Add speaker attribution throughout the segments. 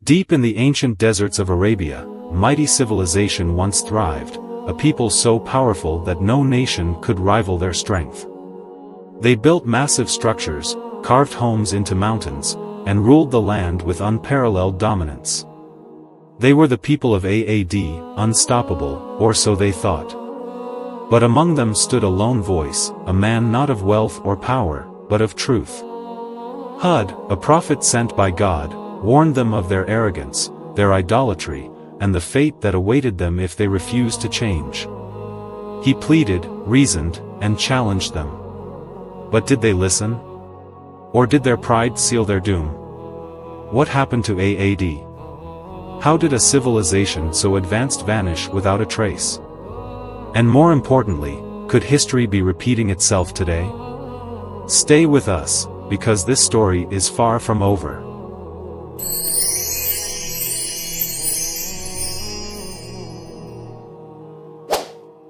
Speaker 1: Deep in the ancient deserts of Arabia, mighty civilization once thrived, a people so powerful that no nation could rival their strength. They built massive structures, carved homes into mountains, and ruled the land with unparalleled dominance. They were the people of Ad, unstoppable, or so they thought. But among them stood a lone voice, a man not of wealth or power, but of truth. Hud, a prophet sent by God, warned them of their arrogance, their idolatry, and the fate that awaited them if they refused to change. He pleaded, reasoned, and challenged them. But did they listen? Or did their pride seal their doom? What happened to Ad? How did a civilization so advanced vanish without a trace? And more importantly, could history be repeating itself today? Stay with us, because this story is far from over.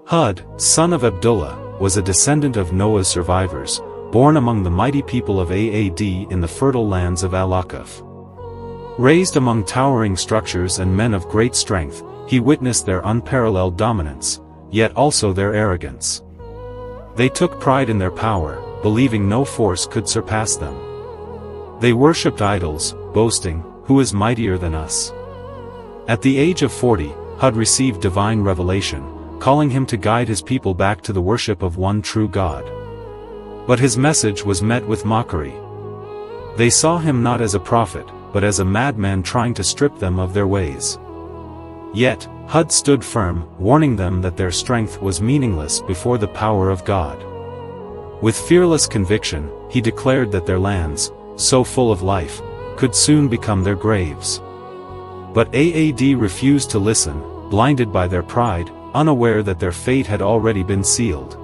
Speaker 1: Hud, son of Abdullah, was a descendant of Noah's survivors, born among the mighty people of Ad in the fertile lands of Al-Akaf. Raised among towering structures and men of great strength, he witnessed their unparalleled dominance, yet also their arrogance. They took pride in their power, believing no force could surpass them. They worshipped idols, boasting, "Who is mightier than us?" At the age of 40, Hud received divine revelation, calling him to guide his people back to the worship of one true God. But his message was met with mockery. They saw him not as a prophet, but as a madman trying to strip them of their ways. Yet, Hud stood firm, warning them that their strength was meaningless before the power of God. With fearless conviction, he declared that their lands, so full of life, could soon become their graves. But Ad refused to listen, blinded by their pride, unaware that their fate had already been sealed.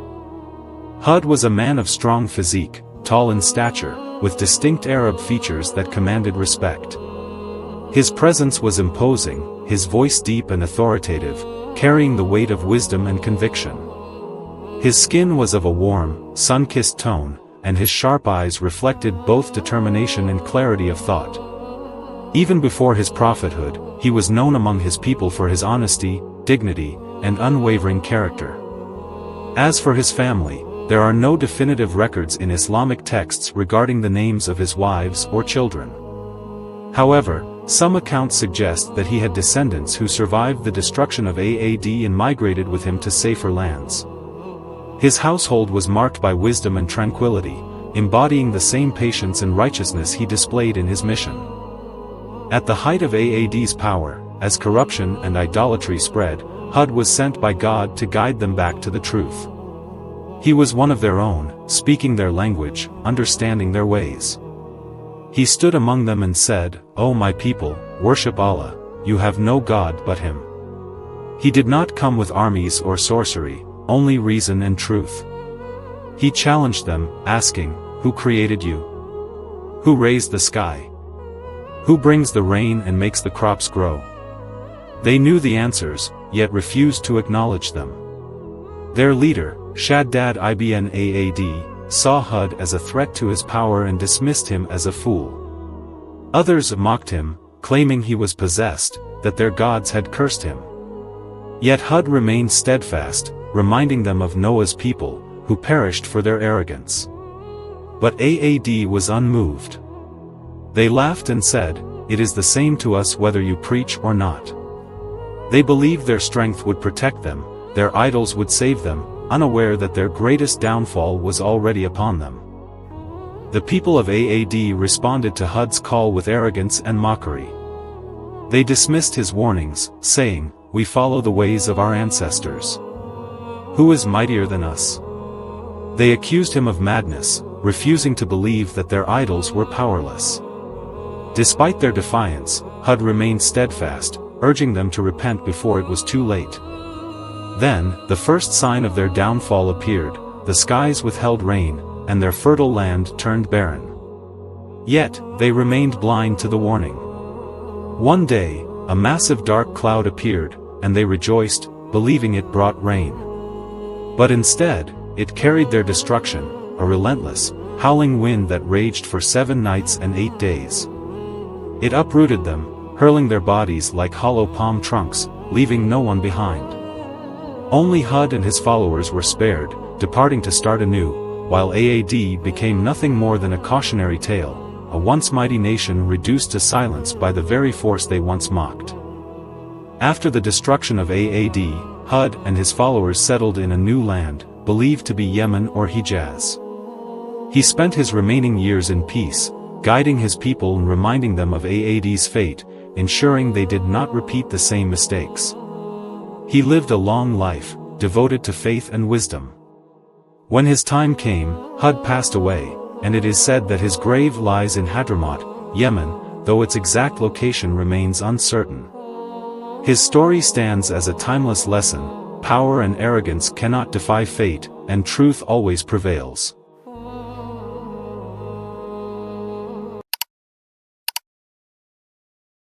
Speaker 1: Hud was a man of strong physique, tall in stature, with distinct Arab features that commanded respect. His presence was imposing, his voice deep and authoritative, carrying the weight of wisdom and conviction. His skin was of a warm, sun-kissed tone, and his sharp eyes reflected both determination and clarity of thought. Even before his prophethood, he was known among his people for his honesty, dignity, and unwavering character. As for his family, there are no definitive records in Islamic texts regarding the names of his wives or children. However, some accounts suggest that he had descendants who survived the destruction of Ad and migrated with him to safer lands. His household was marked by wisdom and tranquility, embodying the same patience and righteousness he displayed in his mission. At the height of Aad's power, as corruption and idolatry spread, Hud was sent by God to guide them back to the truth. He was one of their own, speaking their language, understanding their ways. He stood among them and said, "O my people, worship Allah, you have no God but Him." He did not come with armies or sorcery, only reason and truth. He challenged them, asking, "Who created you? Who raised the sky? Who brings the rain and makes the crops grow?" They knew the answers, yet refused to acknowledge them. Their leader, Shaddad ibn Aad, saw Hud as a threat to his power and dismissed him as a fool. Others mocked him, claiming he was possessed, that their gods had cursed him. Yet Hud remained steadfast, reminding them of Noah's people, who perished for their arrogance. But Aad was unmoved. They laughed and said, "It is the same to us whether you preach or not." They believed their strength would protect them, their idols would save them, unaware that their greatest downfall was already upon them. The people of Aad responded to Hud's call with arrogance and mockery. They dismissed his warnings, saying, "We follow the ways of our ancestors. Who is mightier than us?" They accused him of madness, refusing to believe that their idols were powerless. Despite their defiance, Hud remained steadfast, urging them to repent before it was too late. Then, the first sign of their downfall appeared, the skies withheld rain, and their fertile land turned barren. Yet, they remained blind to the warning. One day, a massive dark cloud appeared, and they rejoiced, believing it brought rain. But instead, it carried their destruction, a relentless, howling wind that raged for 7 nights and 8 days. It uprooted them, hurling their bodies like hollow palm trunks, leaving no one behind. Only Hud and his followers were spared, departing to start anew, while Ad became nothing more than a cautionary tale, a once mighty nation reduced to silence by the very force they once mocked. After the destruction of Ad, Hud and his followers settled in a new land, believed to be Yemen or Hijaz. He spent his remaining years in peace, guiding his people and reminding them of Aad's fate, ensuring they did not repeat the same mistakes. He lived a long life, devoted to faith and wisdom. When his time came, Hud passed away, and it is said that his grave lies in Hadramaut, Yemen, though its exact location remains uncertain. His story stands as a timeless lesson: power and arrogance cannot defy fate, and truth always prevails.